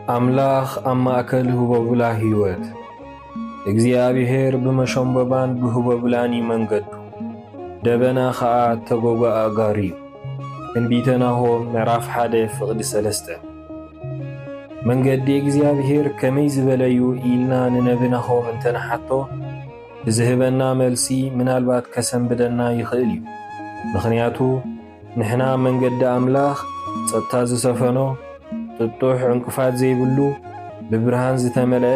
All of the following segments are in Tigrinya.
أملاخ أما أكله ببلا هيوت እግዚአብሔር በመሸምበባን በህበብላኒ መንገዱ ደበና ኸዓ ተጎጋ አጋሪ ትንቢተ ናሆም ምዕራፍ 1 ፍቅዲ 3 መንገዲ እግዚአብሔር ከመይ ዝበለዩ ኢልና ንነብናሆም እንተነሓቶ ዝህበና መልሲ ምናልባት ከሰንብደና ይኽእል እዩ። ምኽንያቱ ንሕና መንገዲ አምላኽ ጸጥታ ዝሰፈኖ ጥጡሕ ዕንቅፋት ዘይብሉ ብብርሃን ዝተመልአ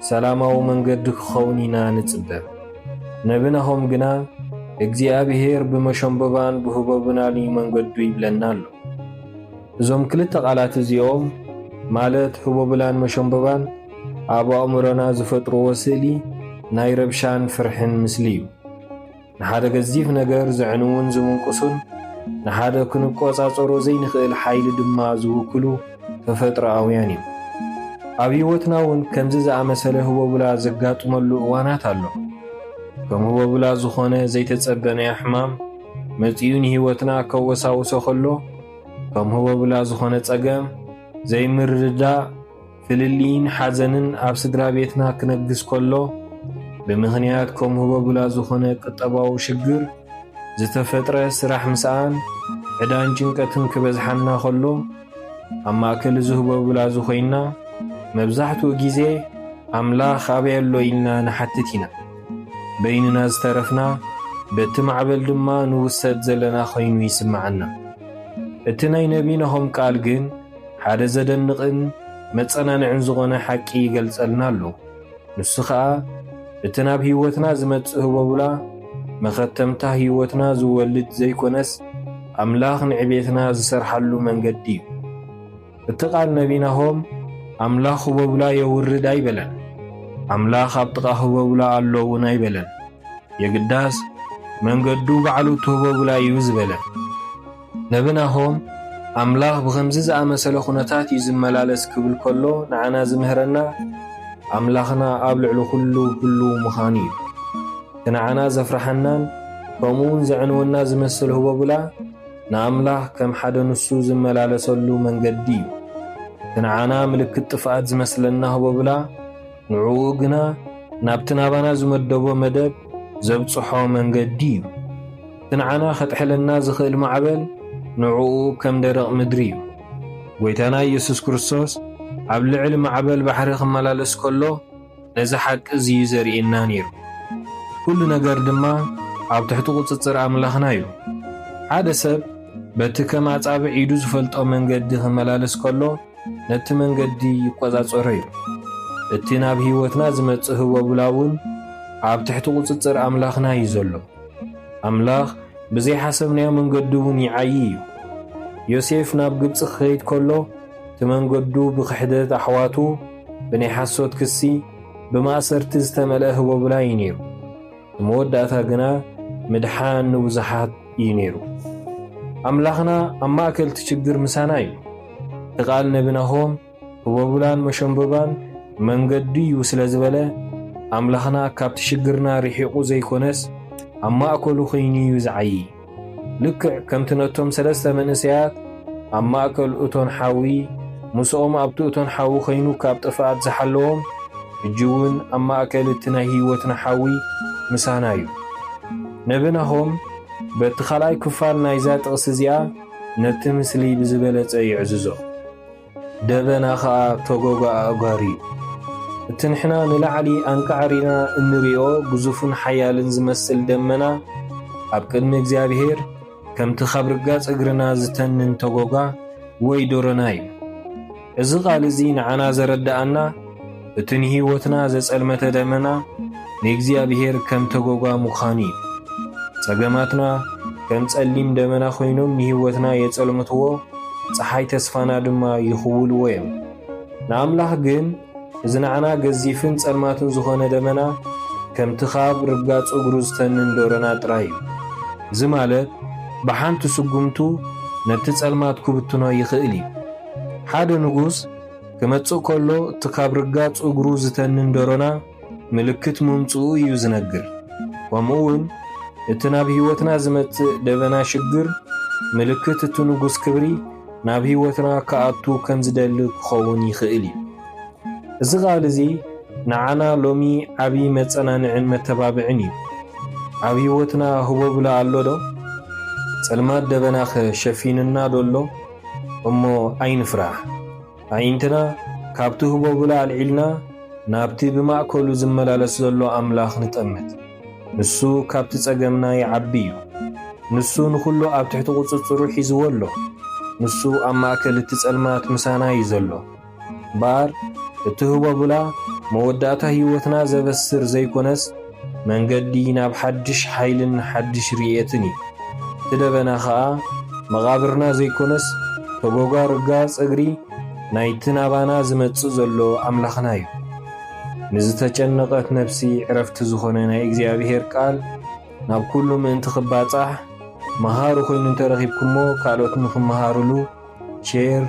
ሰላማዊ መንገዲ ክኸውን ኢና ንጽበብ። ነብናሆም ግና እግዚአብሔር ብመሸምበባን ብህበብናኒ መንገዱ ይብለና ኣሎ። እዞም ክልተ ቃላት እዚኦም ማለት ህበብላን መሸምበባን ኣብ ኣእምሮና ዝፈጥርዎ ስእሊ ናይ ረብሻን ፍርሕን ምስሊ እዩ። ንሓደ ገዚፍ ነገር ዘዕንውን ዝምንቁሱን ንሓደ ክንቆጻጸሮ ዘይንኽእል ሓይሊ ድማ ዝውክሉ ተፈጥሮኣውያን እዮም። ኣብ ህይወትና እውን ከምዚ ዝኣመሰለ ህበብላ ዘጋጥመሉ እዋናት ኣሎ። ከም ህበብላ ዝኾነ ዘይተጸበነ ሕማም መጺኡ ንህይወትና ከወሳውሶ ከሎ፣ ከም ህበብላ ዝኾነ ጸገም ዘይምርዳእ ፍልሊን ሓዘንን ኣብ ስድራ ቤትና ክነግስ ከሎ፣ ብምኽንያት ከም ህበብላ ዝኾነ ቁጠባዊ ሽግር ዝተፈጥረ ስራሕ ምስኣን ዕዳን ጭንቀትን ክበዝሓና ከሎ፣ ኣብ ማእከል እዚ ህበብላ ዝኾይና መብዛሕትኡ ግዜ ኣምላኽ ኣበይ ኣሎ ኢልና ንሓትት ኢና። በይንና ዝተረፍና በቲ ማዕበል ድማ ንውሰድ ዘለና ኮይኑ ይስምዓና። እቲ ናይ ነቢናሆም ቃል ግን ሓደ ዘደንቕን መጸናንዕን ዝኾነ ሓቂ ይገልጸልና ኣሎ። ንሱ ኸዓ እቲ ናብ ህይወትና ዝመጽእ ህበብላ መኸተምታ ህይወትና ዝወልድ ዘይኮነስ ኣምላኽ ንዕቤትና ዝሰርሓሉ መንገዲ እዩ። እቲ ቃል ነቢናሆም ኣምላኽ ህበብላ የውርድ ኣይበለን። ኣምላኽ ኣብ ጥቓ ህበብላ ኣሎ እውን ኣይበለን። የግዳስ መንገዱ ባዕሉ እቲ ህበብላ እዩ ዝበለን። ነብናሆም ኣምላኽ ብኸምዚ ዝኣመሰለ ኩነታት እዩ ዝመላለስ ክብል ከሎ ንዓና ዝምህረና ኣምላኽና ኣብ ልዕሊ ኩሉ ምዃኑ እዩ። እቲ ንዓና ዘፍርሐናን ከምኡውን ዘዕንወና ዝመስል ህበብላ ንኣምላኽ ከም ሓደ ንሱ ዝመላለሰሉ መንገዲ እዩ። ትንዓና ምልክት ጥፍኣት ዝመስለና ህበብላ ንዕኡ ግና ናብቲ ናባና ዝመደቦ መደብ ዘብጽሖ መንገዲ እዩ። ትንዓና ኸጥሕለና ዝኽእል ማዕበል ንዕኡ ከም ደረቕ ምድሪ እዩ። ጎይታና ኢየሱስ ክርስቶስ ኣብ ልዕሊ ማዕበል ባሕሪ ክመላለስ ከሎ ነዚ ሓቂ እዚ ዘርእየና ነይሩ። ኩሉ ነገር ድማ ኣብ ትሕቲ ቁጽጽር ኣምላኽና እዩ። ሓደ ሰብ በቲ ከም ኣጻብዕ ኢዱ ዝፈልጦ መንገዲ ክመላለስ ከሎ ነቲ መንገዲ ይቆጻጸሮ እዩ። እቲ ናብ ህይወትና ዝመጽእ ህበብላ እውን ኣብ ትሕቲ ቁጽጽር ኣምላኽና እዩ ዘሎ። ኣምላኽ ብዘይሓሰብናዮ መንገዲ እውን ይዓዪ እዩ። ዮሴፍ ናብ ግብፂ ክኸይድ ከሎ እቲ መንገዱ ብክሕደት ኣሕዋቱ ብናይ ሓሶት ክሲ ብማእሰርቲ ዝተመልአ ህበብላ እዩ ነይሩ። ብመወዳእታ ግና ምድሓን ንብዙሓት እዩ ነይሩ። ኣምላኽና ኣብ ማእከል እቲ ችግር ምሳና እዩ። እቲ ቃል ነብናሆም ህበብላን መሸምበባን መንገዲ እዩ ስለ ዝበለ ኣምላኽና ካብቲ ሽግርና ርሒቑ ዘይኮነስ ኣብ ማእከሉ ኸይኑ እዩ ዝዓዪ። ልክዕ ከምቲ ነቶም 3 መንእሰያት ኣብ ማእከል እቶን ሓዊ ምስኦም ኣብቲ እቶን ሓዊ ኸይኑ ካብ ጥፍኣት ዝሓለዎም ሕጂ እውን ኣብ ማእከል እቲ ናይ ህይወትና ሓዊ ምሳና እዩ። ነብናሆም በቲ ካልኣይ ክፋል ናይዛ ጥቕሲ እዚኣ ነቲ ምስሊ ብዝበለጸ ይዕዝዞ። ደበና ኸዓ ተጎጋ ኣጓሪ እቲ ንሕና ንላዕሊ ኣንቃዕሪና እንሪኦ ግዙፍን ሓያልን ዝመስል ደመና ኣብ ቅድሚ እግዚአብሔር ከምቲ ካብ ርጋጽ እግርና ዝተንን ተጎጋ ወይ ዶረና እዩ። እዚ ቃል እዚ ንዓና ዘረዳእና እቲ ንህይወትና ዘጸልመተ ደመና ንእግዚአብሔር ከም ተጎጋ ምዃኑ እዩ። ጸገማትና ከም ጸሊም ደመና ኮይኖም ንህይወትና የጸልምትዎ ፀሓይ ተስፋና ድማ ይኽውልዎ እዮም። ንኣምላኽ ግን እዚ ንዓና ገዚፍን ጸልማትን ዝኾነ ደመና ከምቲ ካብ ርጋጽ እግሩ ዝተንን ዶረና ጥራይ እዩ። እዚ ማለት ብሓንቲ ስጉምቱ ነቲ ጸልማት ክብትኖ ይኽእል እዩ። ሓደ ንጉስ ክመጽእ ከሎ እቲ ካብ ርጋጽ እግሩ ዝተንን ዶረና ምልክት ምምጽኡ እዩ ዝነግር። ከምኡውን እቲ ናብ ህይወትና ዝመጽእ ደበና ሽግር ምልክት እቲ ንጉስ ክብሪ ናብ ህይወትና ከኣቱ ከም ዝደሊ ክኸውን ይኽእል እዩ። እዚ ቃል እዚ ንዓና ሎሚ ዓብዪ መጸናንዕን መተባብዕን እዩ። ኣብ ህይወትና ህቦብላ ኣሎ ዶ? ጸልማት ደበናኸ ሸፊንና ዶሎ? እሞ ኣይንፍራሕ። ኣዒንትና ካብቲ ህቦብላ ኣልዒልና ናብቲ ብማእከሉ ዝመላለስ ዘሎ ኣምላኽ ንጠምት። ንሱ ካብቲ ጸገምና ይዓቢ እዩ። ንሱ ንኹሉ ኣብ ትሕቲ ቁጽጽሩ ሒዝዎ ኣሎ። ንሱ ኣብ ማእከል እቲ ጸልማት ምሳና እዩ ዘሎ። እምበኣር እቲ ህቦብላ መወዳእታ ህይወትና ዘበስር ዘይኮነስ መንገዲ ናብ ሓድሽ ሓይልን ሓድሽ ርኤትን እዩ። እቲ ደበና ኸኣ መቓብርና ዘይኮነስ ተጎጓ ርጋጽ እግሪ ናይቲ ናባና ዝመጽእ ዘሎ ኣምላኽና እዩ። ንዝተጨነቐት ነፍሲ ዕረፍቲ ዝኾነ ናይ እግዚኣብሔር ቃል ናብ ኩሉ ምእንቲ ኽባጻሕ መሃሩ ኮይኑ እንተረኺብኩሞ ካልኦት ንኽመሃሩሉ ሼር፣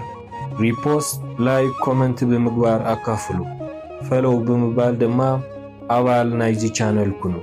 ሪፖስት፣ ላይክ፣ ኮመንት ብምግባር ኣካፍሉ። ፈሎው ብምባል ድማ ኣባል ናይዚ ቻነል ኩኑ።